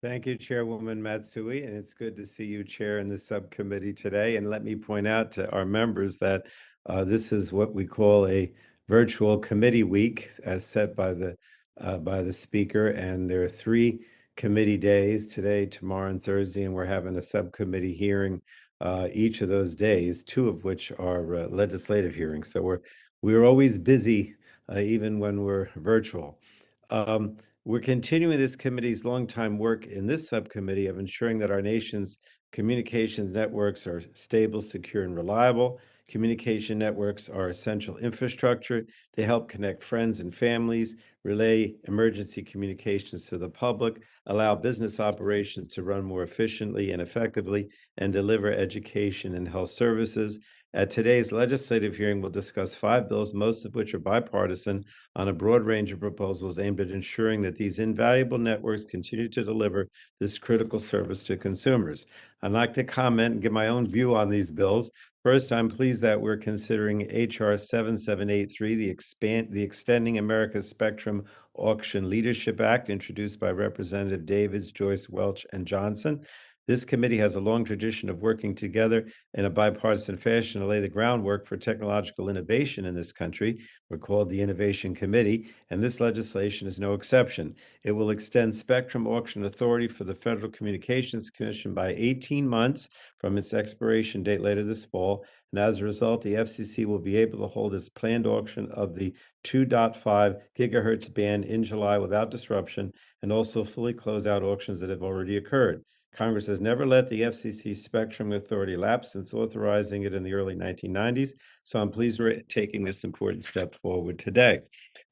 Thank you, Chairwoman Matsui, and it's good to see you chair in the subcommittee today. And let me point out to our members that this is what we call a virtual committee week, as set by the speaker. And there are three committee days today, tomorrow, and Thursday, and we're having a subcommittee hearing each of those days, two of which are legislative hearings. So we're always busy, even when we're virtual. Um, we're continuing this committee's longtime work in this subcommittee of ensuring that our nation's communications networks are stable, secure, and reliable. Communication networks are essential infrastructure to help connect friends and families, relay emergency communications to the public, allow business operations to run more efficiently and effectively, and deliver education and health services. At today's legislative hearing, we'll discuss five bills, most of which are bipartisan, on a broad range of proposals aimed at ensuring that these invaluable networks continue to deliver this critical service to consumers. I'd like to comment and give my own view on these bills. First, I'm pleased that we're considering H.R. 7783, the Extending America's Spectrum Auction Leadership Act, introduced by Representative Davids, Joyce, Welch, and Johnson. This committee has a long tradition of working together in a bipartisan fashion to lay the groundwork for technological innovation in this country. We're called the Innovation Committee, and this legislation is no exception. It will extend spectrum auction authority for the Federal Communications Commission by 18 months from its expiration date later this fall. And as a result, the FCC will be able to hold its planned auction of the 2.5 gigahertz band in July without disruption, and also fully close out auctions that have already occurred. Congress has never let the FCC spectrum authority lapse since authorizing it in the early 1990s, so I'm pleased we're taking this important step forward today.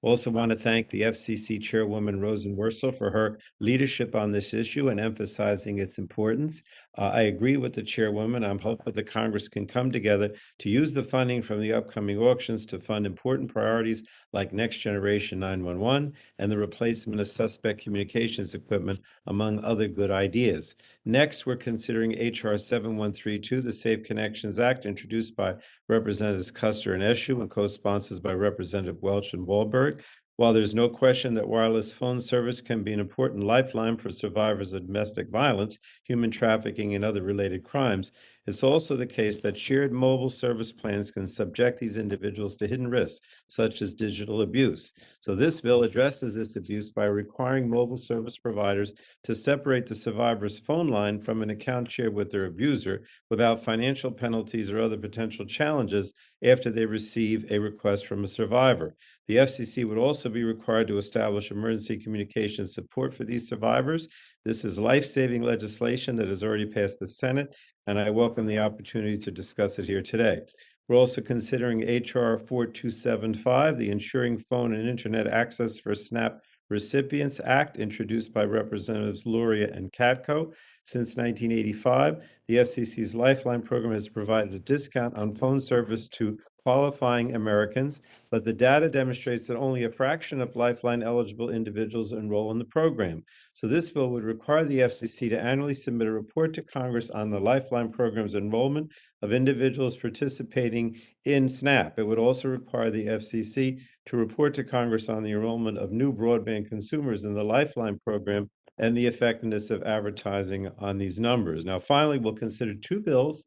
Also want to thank the FCC Chairwoman Rosen Worcel for her leadership on this issue and emphasizing its importance. I agree with the Chairwoman. I'm hopeful that Congress can come together to use the funding from the upcoming auctions to fund important priorities like Next Generation 911 and the replacement of suspect communications equipment, among other good ideas. Next, we're considering H.R. 7132, the Safe Connections Act, introduced by Representatives Custer and Eshoo and co-sponsors by Representative Welch and Wahlberg. While there's no question that wireless phone service can be an important lifeline for survivors of domestic violence, human trafficking, and other related crimes, it's also the case that shared mobile service plans can subject these individuals to hidden risks, such as digital abuse. So this bill addresses this abuse by requiring mobile service providers to separate the survivor's phone line from an account shared with their abuser without financial penalties or other potential challenges after they receive a request from a survivor. The FCC would also be required to establish emergency communication support for these survivors. This is life-saving legislation that has already passed the Senate, and I welcome the opportunity to discuss it here today. We're also considering H.R. 4275, the Ensuring Phone and Internet Access for SNAP Recipients Act, introduced by Representatives Luria and Katko. Since 1985, the FCC's Lifeline program has provided a discount on phone service to qualifying Americans, but the data demonstrates that only a fraction of Lifeline eligible individuals enroll in the program. So this bill would require the FCC to annually submit a report to Congress on the Lifeline program's enrollment of individuals participating in SNAP. It would also require the FCC to report to Congress on the enrollment of new broadband consumers in the Lifeline program and the effectiveness of advertising on these numbers. Now, finally, we'll consider two bills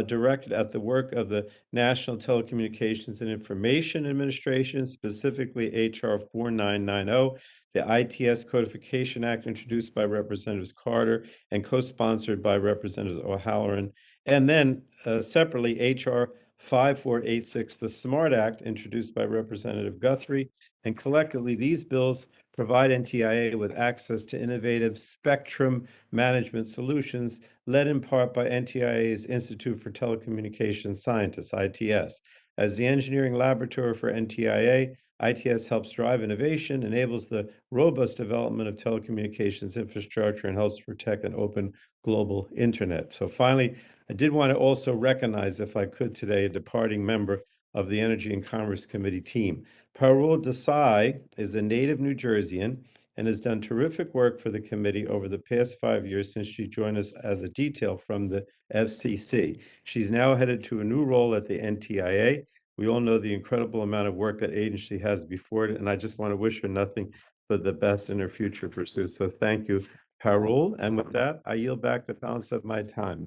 directed at the work of the National Telecommunications and Information Administration, specifically H.R. 4990, the ITS Codification Act, introduced by Representatives Carter and co-sponsored by Representatives O'Halloran, and then separately H.R. 5486, the SMART Act, introduced by Representative Guthrie. And collectively, these bills provide NTIA with access to innovative spectrum management solutions, led in part by NTIA's Institute for Telecommunications Scientists, ITS. As the engineering laboratory for NTIA, ITS helps drive innovation, enables the robust development of telecommunications infrastructure, and helps protect an open global internet. So finally, I did want to also recognize, if I could today, a departing member of the Energy and Commerce Committee team. Parul Desai is a native New Jerseyan and has done terrific work for the committee over the past 5 years since she joined us as a detail from the FCC. She's now headed to a new role at the NTIA. We all know the incredible amount of work that agency has before it, and I just want to wish her nothing but the best in her future pursuits. So thank you, Parul. And with that, I yield back the balance of my time.